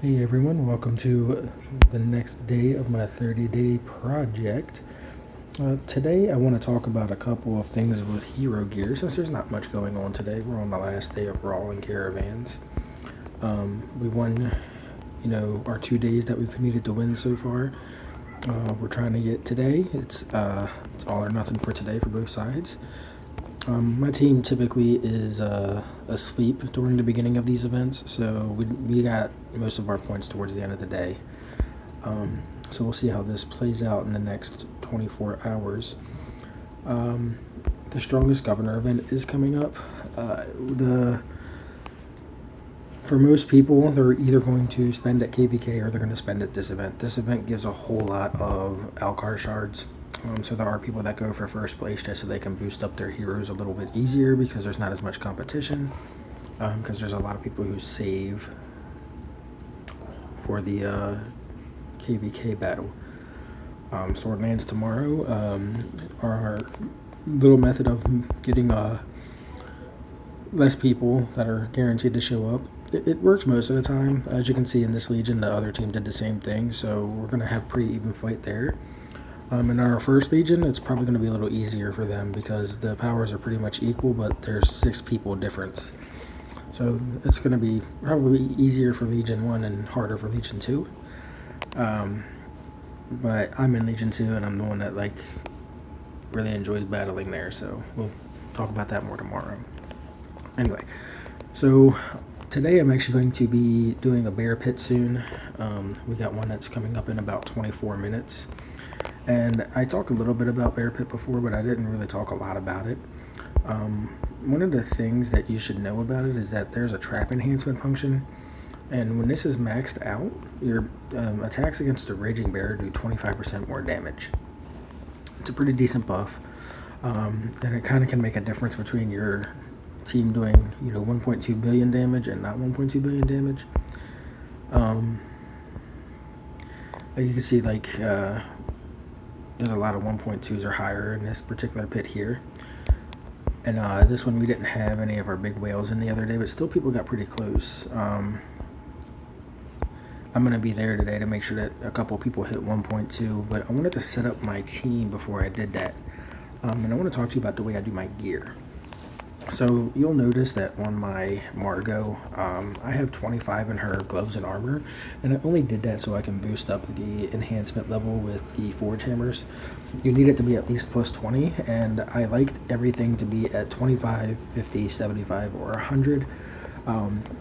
Hey everyone, welcome to the next day of my 30-day project. Today I want to talk about a couple of things with hero gear since there's not much going on today. We're on the last day of Raw and Caravans. We won, our 2 days that we've needed to win so far. We're trying to get today. It's all or nothing for today for both sides. My team typically is asleep during the beginning of these events, so we got most of our points towards the end of the day. So we'll see how this plays out in the next 24 hours. The strongest governor event is coming up. For most people, they're either going to spend at KVK or they're going to spend at this event. This event gives a whole lot of Alcar shards. So there are people that go for first place just so they can boost up their heroes a little bit easier because there's not as much competition. Because there's a lot of people who save for the KVK battle. Sword lands tomorrow. Our little method of getting less people that are guaranteed to show up. It works most of the time. As you can see in this Legion, the other team did the same thing, so we're going to have pretty even fight there. In our first Legion, it's probably going to be a little easier for them because the powers are pretty much equal, but there's 6 people difference. So it's going to be probably easier for Legion 1 and harder for Legion 2. But I'm in Legion 2 and I'm the one that really enjoys battling there, so we'll talk about that more tomorrow. Anyway, so today I'm actually going to be doing a bear pit soon. We got one that's coming up in about 24 minutes. And I talked a little bit about bear pit before, but I didn't really talk a lot about it. One of the things that you should know about it is that there's a trap enhancement function. And when this is maxed out, your attacks against a raging bear do 25% more damage. It's a pretty decent buff. And it kind of can make a difference between your team doing 1.2 billion damage and not 1.2 billion damage. You can see there's a lot of 1.2s or higher in this particular pit here. And this one we didn't have any of our big whales in the other day, but still people got pretty close. I'm going to be there today to make sure that a couple people hit 1.2, but I wanted to set up my team before I did that. And I want to talk to you about the way I do my gear. So you'll notice that on my Margot, I have 25 in her gloves and armor, and I only did that so I can boost up the enhancement level with the forge hammers. You need it to be at least plus 20, and I liked everything to be at 25, 50, 75, or 100,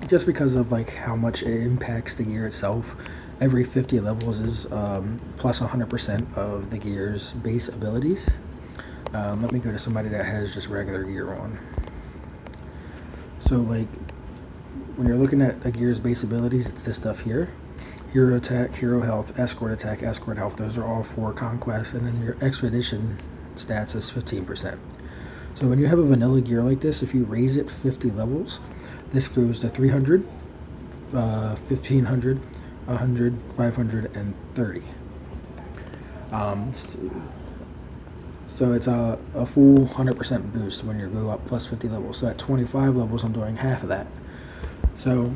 just because of how much it impacts the gear itself. Every 50 levels is plus 100% of the gear's base abilities. Let me go to somebody that has just regular gear on. So when you're looking at a gear's base abilities, it's this stuff here. Hero attack, hero health, escort attack, escort health. Those are all 4 conquests, and then your expedition stats is 15%. So when you have a vanilla gear like this, if you raise it 50 levels, this goes to 300, 1500, 100, 500, and 30. So it's a full 100% boost when you go up plus 50 levels. So at 25 levels, I'm doing half of that. So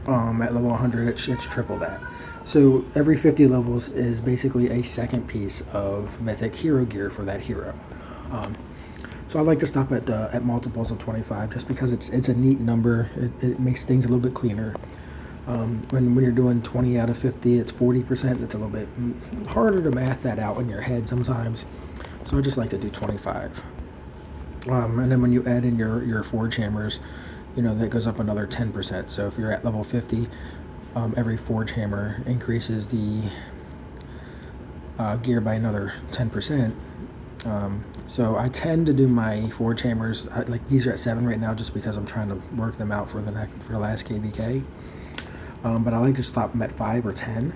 at level 100, it's triple that. So every 50 levels is basically a second piece of mythic hero gear for that hero. So I like to stop at multiples of 25 just because it's a neat number. It makes things a little bit cleaner. When you're doing 20 out of 50, it's 40%. It's a little bit harder to math that out in your head sometimes. So I just like to do 25. And then when you add in your forge hammers, that goes up another 10%. So if you're at level 50, every forge hammer increases the gear by another 10%. So I tend to do my forge hammers, these are at 7 right now just because I'm trying to work them out for the last KVK. But I like to stop them at 5 or 10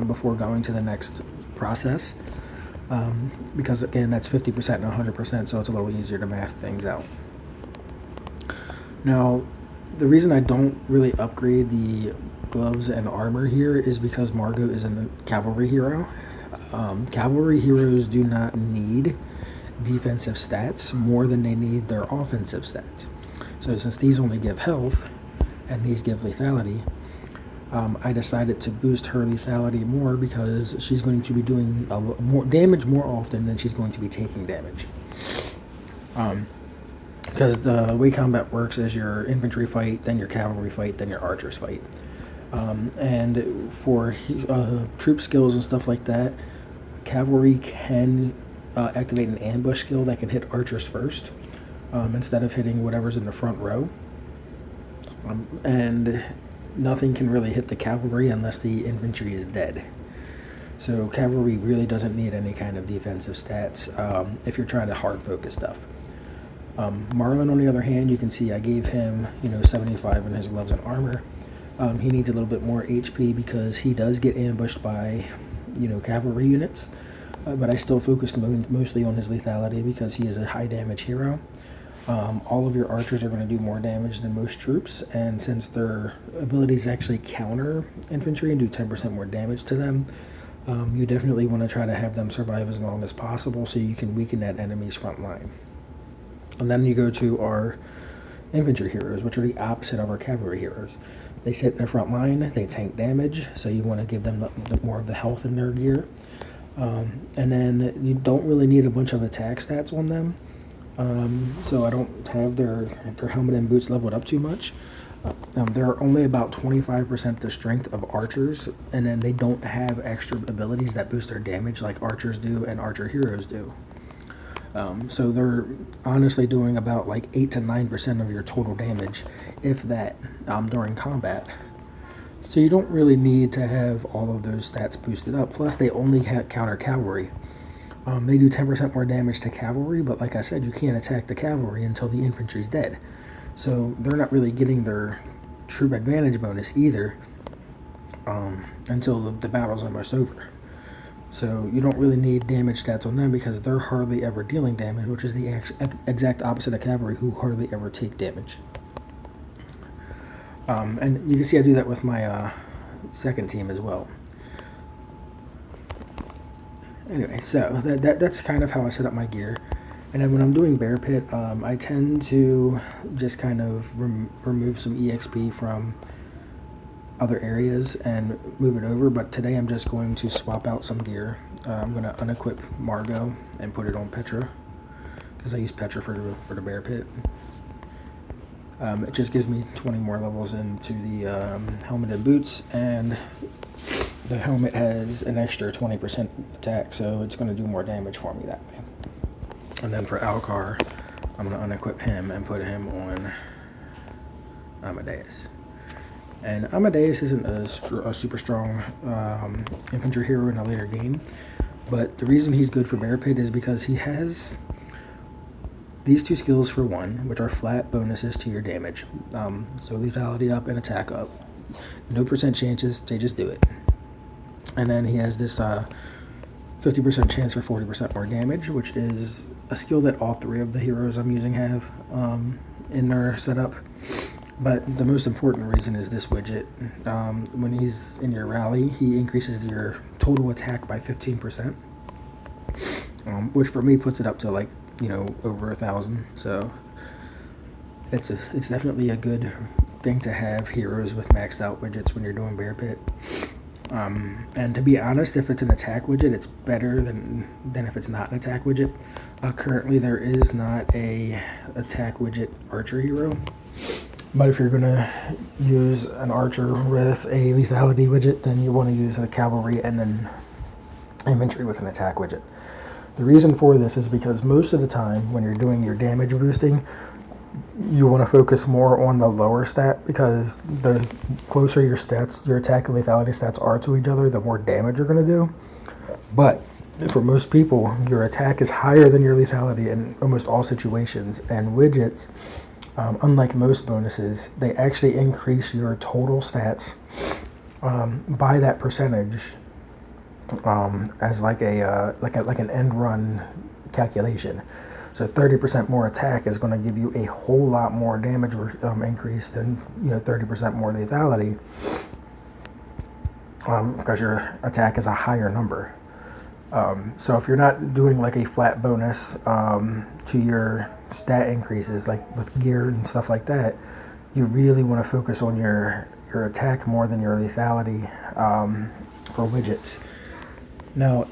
before going to the next process, because again that's 50% and 100%, so it's a little easier to math things out. Now, the reason I don't really upgrade the gloves and armor here is because Margot is a cavalry hero. Cavalry heroes do not need defensive stats more than they need their offensive stats. So since these only give health and these give lethality, I decided to boost her lethality more because she's going to be doing more damage more often than she's going to be taking damage. Because the way combat works is your infantry fight, then your cavalry fight, then your archers fight. And for troop skills and stuff like that, cavalry can activate an ambush skill that can hit archers first, instead of hitting whatever's in the front row. And nothing can really hit the cavalry unless the infantry is dead. So cavalry really doesn't need any kind of defensive stats if you're trying to hard focus stuff. Marlin, on the other hand, you can see I gave him 75 in his gloves and armor. He needs a little bit more HP because he does get ambushed by cavalry units, but I still focused mostly on his lethality because he is a high damage hero. All of your archers are going to do more damage than most troops, and since their abilities actually counter infantry and do 10% more damage to them, you definitely want to try to have them survive as long as possible so you can weaken that enemy's front line. And then you go to our infantry heroes, which are the opposite of our cavalry heroes. They sit in their front line, they tank damage, so you want to give them more of the health in their gear. And then you don't really need a bunch of attack stats on them. So I don't have their helmet and boots leveled up too much. They're only about 25% the strength of archers, and then they don't have extra abilities that boost their damage like archers do and archer heroes do. So they're honestly doing about like 8 to 9% of your total damage, if that, during combat. So you don't really need to have all of those stats boosted up. Plus, they only counter cavalry. They do 10% more damage to cavalry, but like I said, you can't attack the cavalry until the infantry's dead. So they're not really getting their troop advantage bonus either until the battle's almost over. So you don't really need damage stats on them because they're hardly ever dealing damage, which is the exact opposite of cavalry, who hardly ever take damage. And you can see I do that with my second team as well. Anyway, so that's kind of how I set up my gear. And then when I'm doing bear pit, I tend to just kind of remove some EXP from other areas and move it over, but today I'm just going to swap out some gear. I'm going to unequip Margot and put it on Petra because I use Petra for the bear pit. It just gives me 20 more levels into the helmet and boots, and the helmet has an extra 20% attack, so it's going to do more damage for me that way. And then for Alcar, I'm going to unequip him and put him on Amadeus. And Amadeus isn't a super strong infantry hero in a later game, but the reason he's good for bear pit is because he has these two skills for one, which are flat bonuses to your damage. So lethality up and attack up. No percent chances, they just do it. And then he has this 50% chance for 40% more damage, which is a skill that all three of the heroes I'm using have in their setup. But the most important reason is this widget. When he's in your rally, he increases your total attack by 15%, which for me puts it up to like, over 1,000. So it's definitely a good thing to have heroes with maxed out widgets when you're doing bear pit. And to be honest, if it's an attack widget, it's better than if it's not an attack widget. Currently, there is not a attack widget archer hero. But if you're going to use an archer with a lethality widget, then you want to use a cavalry and then infantry with an attack widget. The reason for this is because most of the time when you're doing your damage boosting, you want to focus more on the lower stat, because the closer your stats, your attack and lethality stats are to each other, the more damage you're going to do. But for most people, your attack is higher than your lethality in almost all situations, and widgets, unlike most bonuses, they actually increase your total stats by that percentage as like an end run calculation. So 30% more attack is going to give you a whole lot more damage increase than 30% more lethality, because your attack is a higher number. So if you're not doing like a flat bonus to your stat increases, like with gear and stuff like that, you really want to focus on your your attack more than your lethality for widgets. Now,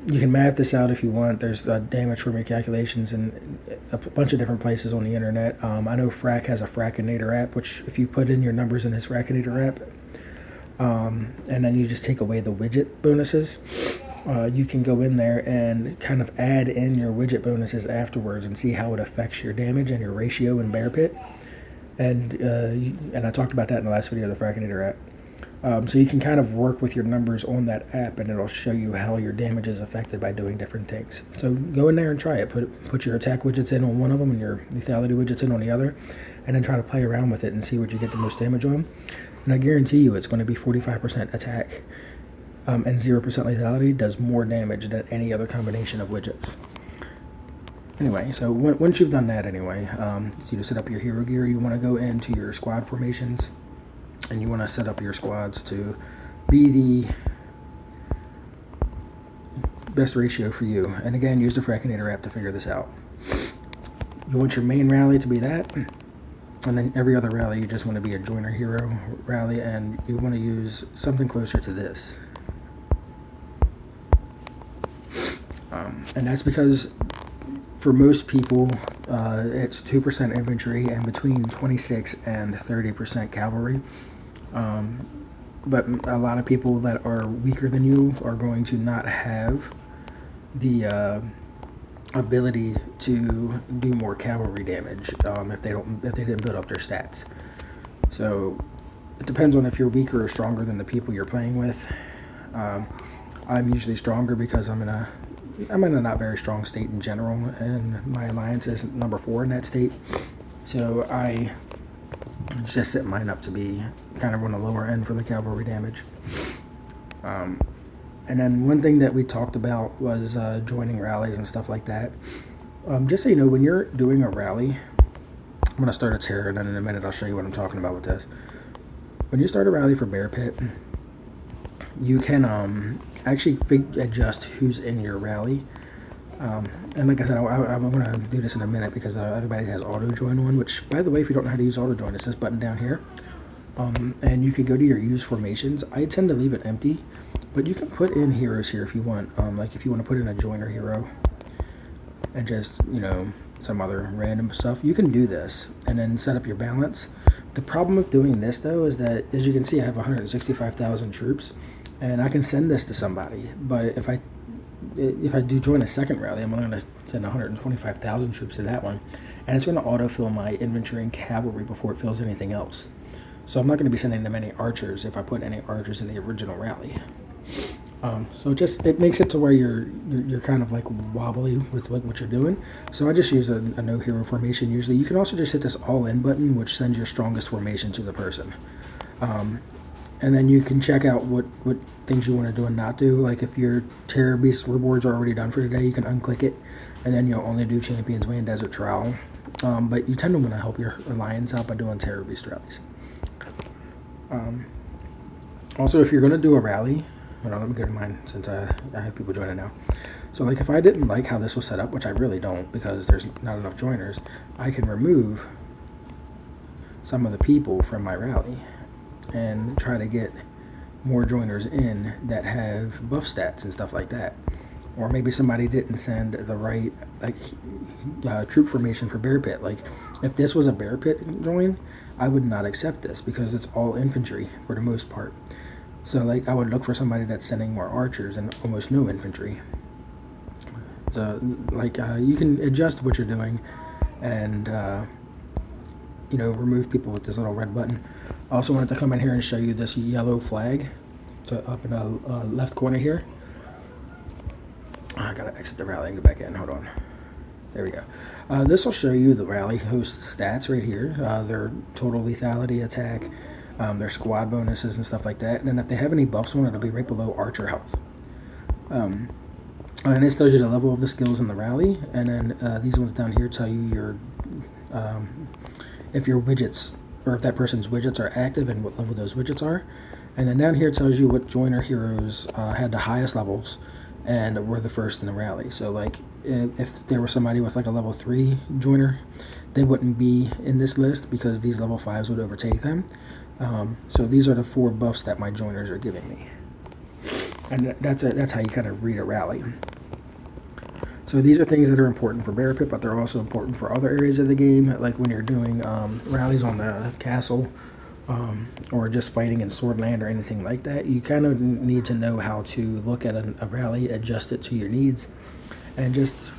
you can math this out if you want. There's damage from your calculations in a bunch of different places on the internet. I know Frack has a Frackinator app, which if you put in your numbers in his Frackinator app, and then you just take away the widget bonuses, you can go in there and kind of add in your widget bonuses afterwards and see how it affects your damage and your ratio in Bear Pit. And I talked about that in the last video of the Frackinator app. So you can kind of work with your numbers on that app, and it'll show you how your damage is affected by doing different things. So go in there and try it. Put your attack widgets in on one of them and your lethality widgets in on the other, and then try to play around with it and see what you get the most damage on. And I guarantee you it's going to be 45% attack and 0% lethality does more damage than any other combination of widgets. Anyway, so once you've done that anyway, so to set up your hero gear, you want to go into your squad formations, and you want to set up your squads to be the best ratio for you. And again, use the Frackinator app to figure this out. You want your main rally to be that, and then every other rally you just want to be a joiner hero rally, and you want to use something closer to this. And that's because for most people, it's 2% infantry and between 26 and 30% cavalry. But a lot of people that are weaker than you are going to not have the ability to do more cavalry damage if they didn't build up their stats. So it depends on if you're weaker or stronger than the people you're playing with. I'm usually stronger because I'm in a not very strong state in general, and my alliance is number 4 in that state. So I just set mine up to be kind of on the lower end for the cavalry damage. And then one thing that we talked about was joining rallies and stuff like that. Just so you know, when you're doing a rally, I'm going to start a terror, and then in a minute I'll show you what I'm talking about with this. When you start a rally for Bear Pit, you can actually adjust who's in your rally. And like I said, I'm going to do this in a minute because everybody has auto join on, which, by the way, if you don't know how to use auto join, it's this button down here. And you can go to your use formations. I tend to leave it empty, but you can put in heroes here if you want. Like if you want to put in a joiner hero and just, you know, some other random stuff, you can do this and then set up your balance. The problem with doing this, though, is that, as you can see, I have 165,000 troops, and I can send this to somebody. But if I do join a second rally, I'm only going to send 125,000 troops to that one, and it's going to autofill my infantry and cavalry before it fills anything else. So I'm not going to be sending them any archers if I put any archers in the original rally. So it makes it to where you're kind of like wobbly with what you're doing. So I just use a no hero formation usually. You can also just hit this all in button, which sends your strongest formation to the person. And then you can check out what things you want to do and not do. Like if your Terror Beast rewards are already done for today, you can unclick it, and then you'll only do Champions Way and Desert Trowel. But you tend to want to help your alliance out by doing Terror Beast rallies. Also, if you're going to do a rally, hold on, let me go to mine since I have people joining now. So like if I didn't like how this was set up, which I really don't because there's not enough joiners, I can remove some of the people from my rally and try to get more joiners in that have buff stats and stuff like that. Or maybe somebody didn't send the right troop formation for Bear Pit. Like if this was a Bear Pit join, I would not accept this because it's all infantry for the most part. So like I would look for somebody that's sending more archers and almost no infantry. So like you can adjust what you're doing and you know, remove people with this little red button. I also wanted to come in here and show you this yellow flag. So up in the left corner here. I gotta exit the rally and go back in. Hold on. There we go. This will show you the rally host stats right here. Their total lethality, attack, their squad bonuses and stuff like that. And then if they have any buffs on it, it'll be right below archer health. And this tells you the level of the skills in the rally. And then these ones down here tell you your if your widgets, or if that person's widgets are active and what level those widgets are. And then down here tells you what joiner heroes had the highest levels and were the first in the rally. So like if there was somebody with like a level 3 joiner, they wouldn't be in this list because these level 5s would overtake them. So these are the 4 buffs that my joiners are giving me. And that's how you kind of read a rally. So these are things that are important for Bear Pit, but they're also important for other areas of the game, like when you're doing rallies on the castle, or just fighting in Swordland or anything like that. You kind of need to know how to look at a rally, adjust it to your needs, and just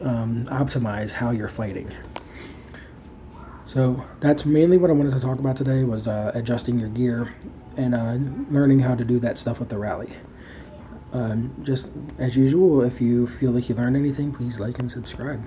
optimize how you're fighting. So that's mainly what I wanted to talk about today, was adjusting your gear and learning how to do that stuff with the rally. Just as usual, if you feel like you learned anything, please like and subscribe.